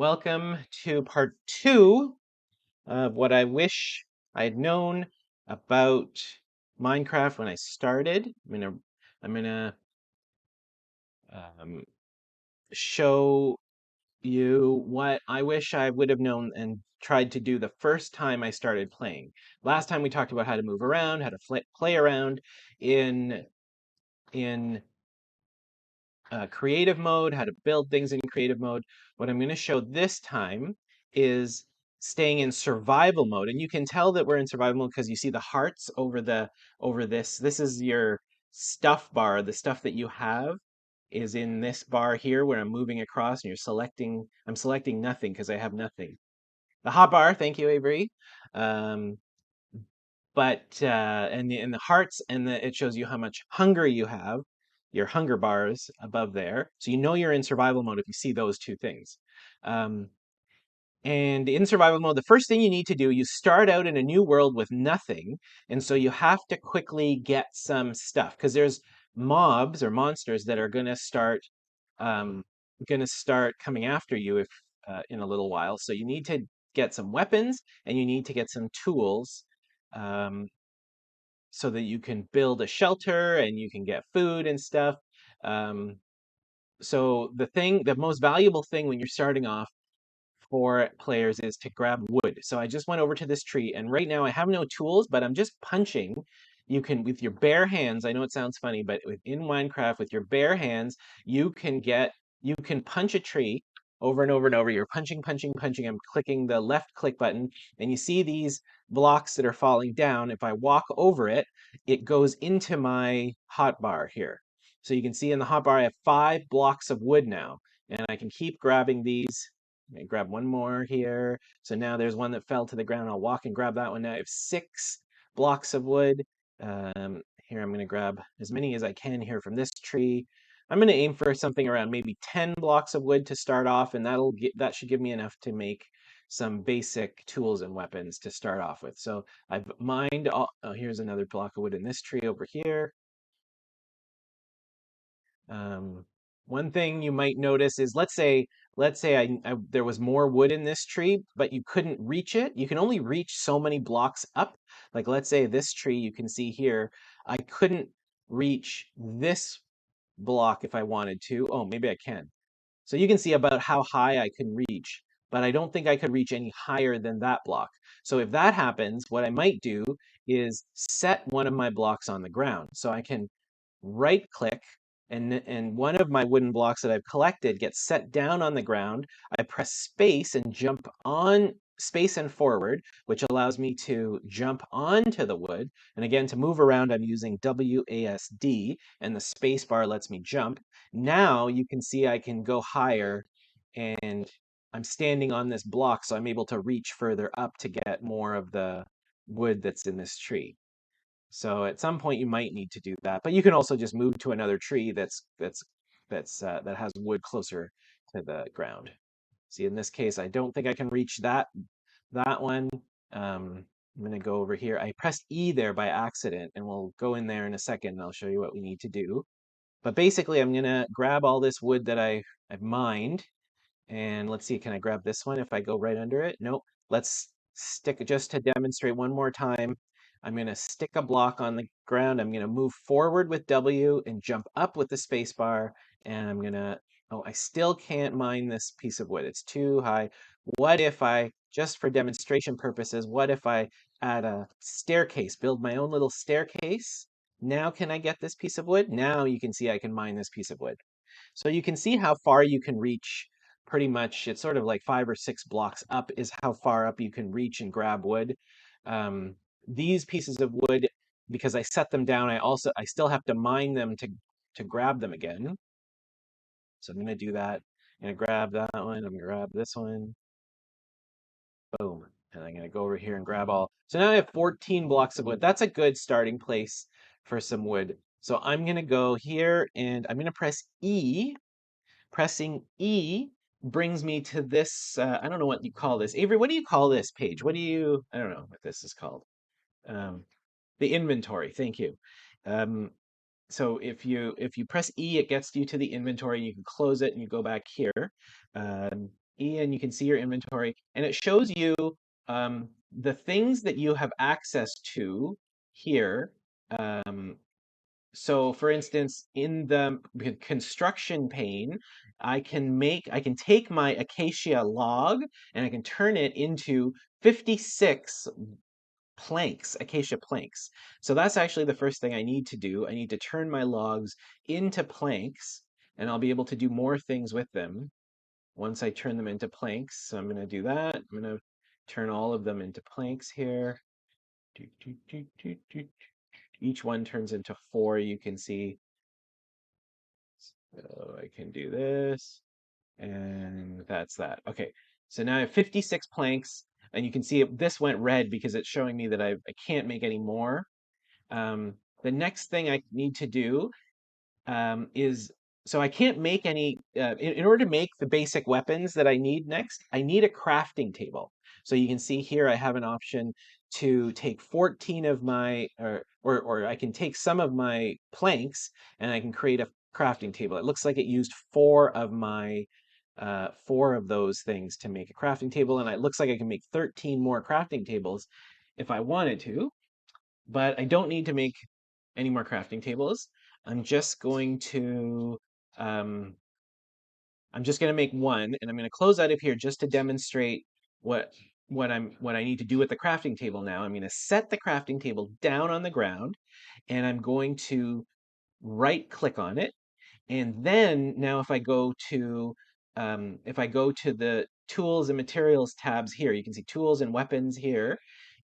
Welcome to part two of what I wish I had known about Minecraft when I started. I'm gonna um, show you what I wish I would have known and tried to do the first time I started playing. Last time we talked about how to move around, how to play around in in creative mode, how to build things in creative mode. What I'm going to show this time is staying in survival mode. And you can tell that we're in survival mode because you see the hearts over this. This is your stuff bar. The stuff that you have is in this bar here where I'm moving across and I'm selecting nothing because I have nothing. The hotbar, thank you, Avery. Um, and the hearts it shows you how much hunger you have, your hunger bars above there, so you know you're in survival mode if you see those two things. um, and in survival mode, the first thing you need to do, you start out in a new world with nothing, and so you have to quickly get some stuff because there's mobs or monsters that are um, gonna start coming after you if in a little while. So you need to get some weapons and you need to get some tools, um, so that you can build a shelter and you can get food and stuff. Um, so the most valuable thing when you're starting off for players is to grab wood. So I just went over to this tree, and right now I have no tools, but I'm just punching. You can, with your bare hands, I know it sounds funny, but in Minecraft, with your bare hands, you can punch a tree over and over and over. You're punching, punching, punching. I'm clicking the left click button, and you see these blocks that are falling down. If I walk over it, it goes into my hotbar here. So you can see in the hotbar, I have 5 blocks of wood now, and I can keep grabbing these. I grab one more here. So now there's one that fell to the ground. I'll walk and grab that one. Now I have 6 blocks of wood. Here I'm going to grab as many as I can here from this tree. I'm going to aim for something around maybe 10 blocks of wood to start off, and that should give me enough to make some basic tools and weapons to start off with. So I've mined all. Oh, here's another block of wood in this tree over here. Um, One thing you might notice is, let's say there was more wood in this tree, but you couldn't reach it. You can only reach so many blocks up. Like let's say this tree, you can see here, I couldn't reach this block if I wanted to. Oh, maybe I can. So you can see about how high I can reach, but I don't think I could reach any higher than that block. So if that happens, what I might do is set one of my blocks on the ground. So I can right click, and one of my wooden blocks that I've collected gets set down on the ground. I press space and jump on space and forward, which allows me to jump onto the wood. And again, to move around, I'm using WASD, and the space bar lets me jump. Now you can see I can go higher, and I'm standing on this block, so I'm able to reach further up to get more of the wood that's in this tree. So at some point you might need to do that, but you can also just move to another tree that has wood closer to the ground. See, in this case, I don't think I can reach that one. I'm gonna go over here. I pressed E there by accident, and we'll go in there in a second, and I'll show you what we need to do. But basically, I'm gonna grab all this wood that I've mined, and let's see, can I grab this one if I go right under it? Nope. Let's stick, just to demonstrate one more time. I'm going to stick a block on the ground. I'm going to move forward with W and jump up with the space bar. And I'm going to, oh, I still can't mine this piece of wood. It's too high. What if I, just for demonstration purposes, what if I add a staircase, build my own little staircase? Now can I get this piece of wood? Now you can see I can mine this piece of wood. So you can see how far you can reach. Pretty much, it's sort of like 5 or 6 blocks up is how far up you can reach and grab wood. These pieces of wood, because I set them down, I still have to mine them to grab them again. So I'm going to do that. I'm going to grab that one. I'm going to grab this one. Boom. And I'm going to go over here and grab all. So now I have 14 blocks of wood. That's a good starting place for some wood. So I'm going to go here and I'm going to press E. Pressing E brings me to this, I don't know what you call this. Avery, what do you call this page? I don't know what this is called. Um, the inventory, thank you. Um, so if you press E, it gets you to the inventory. You can close it and you go back here. Um, E, and you can see your inventory, and it shows you the things that you have access to here. Um, so for instance, in the construction pane, I can take my acacia log and I can turn it into 56 planks, acacia planks. So that's actually the first thing I need to do. I need to turn my logs into planks, and I'll be able to do more things with them once I turn them into planks. So I'm going to do that. I'm going to turn all of them into planks here. Each one turns into 4, you can see. So I can do this, and that's that. Okay, so now I have 56 planks, and you can see this went red because it's showing me that I can't make any more. The next thing I need to do is, so I can't make any, in order to make the basic weapons that I need next, I need a crafting table. So you can see here I have an option to take 14 of my, or I can take some of my planks and I can create a crafting table. It looks like it used 4 of those things to make a crafting table, and it looks like I can make 13 more crafting tables if I wanted to, but I don't need to make any more crafting tables. I'm just going to um, I'm just going to make one, and I'm going to close out of here just to demonstrate what what I need to do with the crafting table now. I'm going to set the crafting table down on the ground, and I'm going to right click on it. And then now if I go to the tools and materials tabs here, you can see tools and weapons here.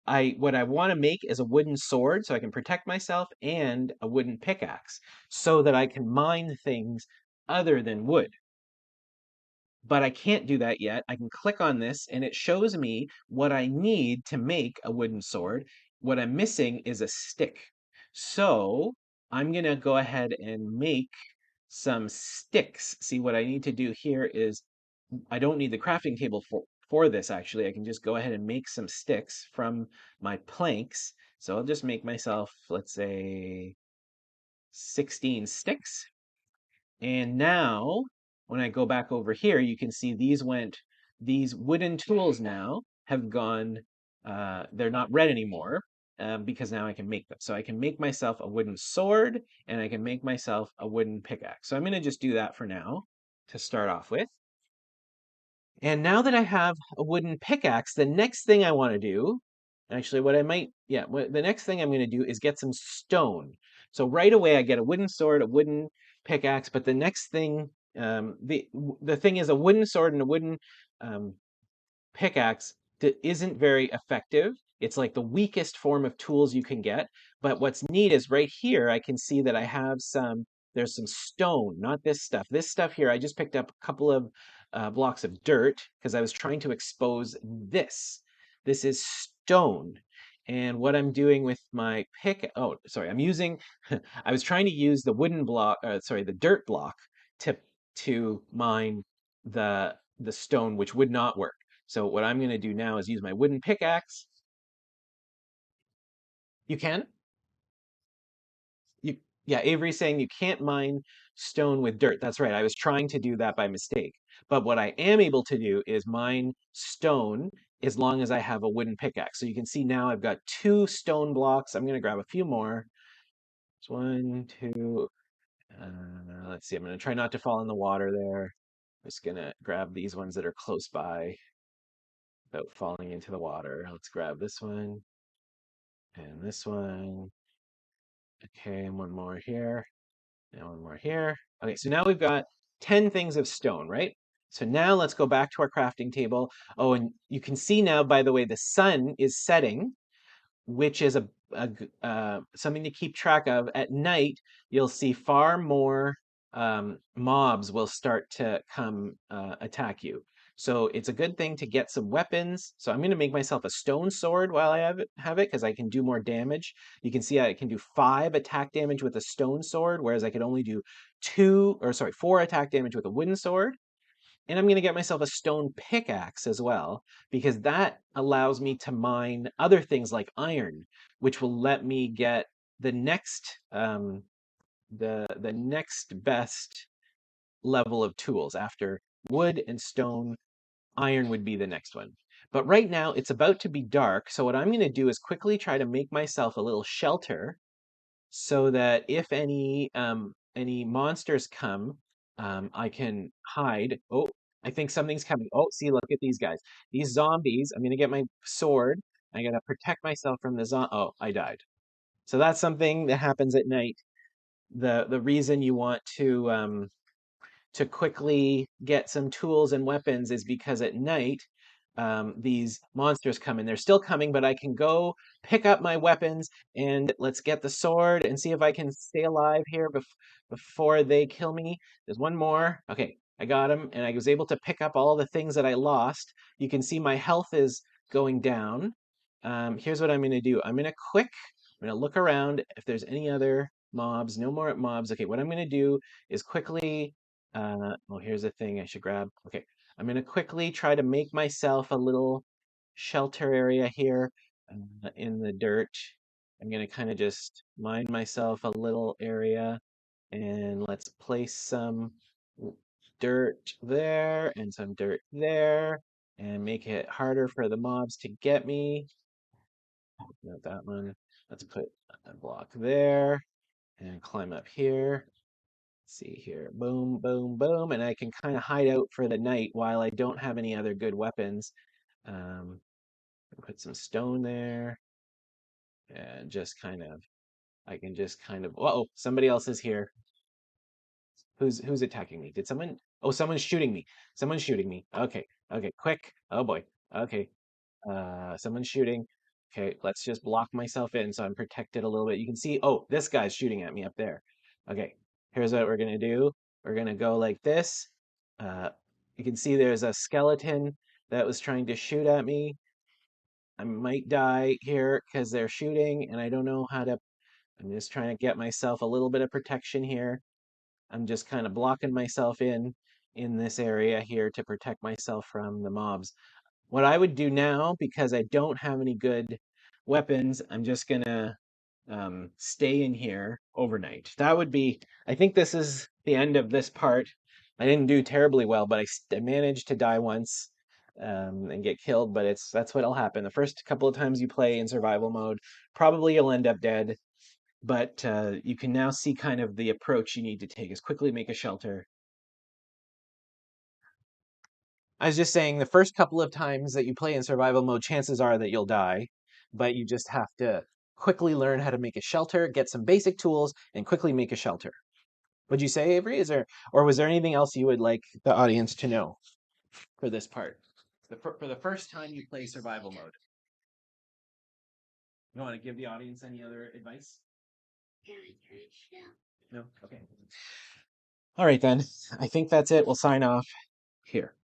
What I want to make is a wooden sword so I can protect myself, and a wooden pickaxe so that I can mine things other than wood. But I can't do that yet. I can click on this and it shows me what I need to make a wooden sword. What I'm missing is a stick. So I'm going to go ahead and make some sticks. See, what I need to do here is, I don't need the crafting table for this actually. I can just go ahead and make some sticks from my planks. So I'll just make myself, let's say, 16 sticks. And now when I go back over here, you can see these wooden tools now have gone, they're not red anymore, because now I can make them. So I can make myself a wooden sword and I can make myself a wooden pickaxe. So I'm going to just do that for now to start off with. And now that I have a wooden pickaxe, the next thing I want to do, actually the next thing I'm going to do is get some stone. So right away I get a wooden sword, a wooden pickaxe, but the next thing, the thing is, a wooden sword and a wooden um, pickaxe that isn't very effective. It's like the weakest form of tools you can get. But what's neat is right here, I can see that there's some stone, not this stuff. This stuff here, I just picked up a couple of blocks of dirt because I was trying to expose this. This is stone. And what I'm doing with my I was trying to use the the dirt block to mine the stone, which would not work. So what I'm going to do now is use my wooden pickaxe. You can? You, yeah, Avery's saying you can't mine stone with dirt. That's right. I was trying to do that by mistake. But what I am able to do is mine stone as long as I have a wooden pickaxe. So you can see now I've got 2 stone blocks. I'm going to grab a few more. It's 1, 2. Let's see. I'm going to try not to fall in the water there. I'm just going to grab these ones that are close by without falling into the water. Let's grab this one and this one. Okay, and one more here, and one more here. Okay, so now we've got 10 things of stone, right? So now let's go back to our crafting table. Oh, and you can see now, by the way, the sun is setting, which is something to keep track of. At night, you'll see far more mobs will start to come attack you. So it's a good thing to get some weapons. So I'm going to make myself a stone sword while I have it because I can do more damage. You can see I can do 5 attack damage with a stone sword, whereas I could only do 4 attack damage with a wooden sword. And I'm going to get myself a stone pickaxe as well, because that allows me to mine other things like iron, which will let me get the next the next best level of tools after wood and stone. iron would be the next one. But right now it's about to be dark, so what I'm going to do is quickly try to make myself a little shelter so that if any monsters come, I can hide. Oh, I think something's coming. Oh, see, look at these guys. These zombies. I'm gonna get my sword. I gotta protect myself from the Oh, I died. So that's something that happens at night. The reason you want to quickly get some tools and weapons is because at night these monsters come in. They're still coming, but I can go pick up my weapons and let's get the sword and see if I can stay alive here before they kill me. There's one more. Okay, I got him, and I was able to pick up all the things that I lost. You can see my health is going down. Here's what I'm going to do. I'm going to look around if there's any other mobs. No more mobs. Okay, what I'm going to do is quickly oh, here's a thing I should grab. Okay, I'm gonna quickly try to make myself a little shelter area here in the dirt. I'm gonna kind of just mine myself a little area, and let's place some dirt there and some dirt there, and make it harder for the mobs to get me. Not that one. Let's put a block there and climb up here. See here, boom, boom, boom, and I can kind of hide out for the night while I don't have any other good weapons. Um, put some stone there, and I can just kind of, uh-oh, somebody else is here. Who's attacking me? Did someone, oh, someone's shooting me. Someone's shooting me. Okay, okay, quick. Oh boy. Okay, someone's shooting. Okay, let's just block myself in so I'm protected a little bit. You can see, oh, this guy's shooting at me up there. Okay, here's what we're gonna do. We're gonna go like this. Uh, you can see there's a skeleton that was trying to shoot at me. I might die here because they're shooting and I don't know how to, I'm just trying to get myself a little bit of protection here. I'm just kind of blocking myself in this area here to protect myself from the mobs. What I would do now, because I don't have any good weapons, I'm just gonna stay in here overnight. That would be, I think this is the end of this part. I didn't do terribly well, but I managed to die once and get killed, but that's what'll happen. The first couple of times you play in survival mode, probably you'll end up dead, but you can now see kind of the approach you need to take is quickly make a shelter. I was just saying the first couple of times that you play in survival mode, chances are that you'll die, but you just have to quickly learn how to make a shelter, get some basic tools, and quickly make a shelter. Would you say, Avery? Or was there anything else you would like the audience to know for this part? For the first time you play survival mode. You want to give the audience any other advice? No? Okay. All right then. I think that's it. We'll sign off here.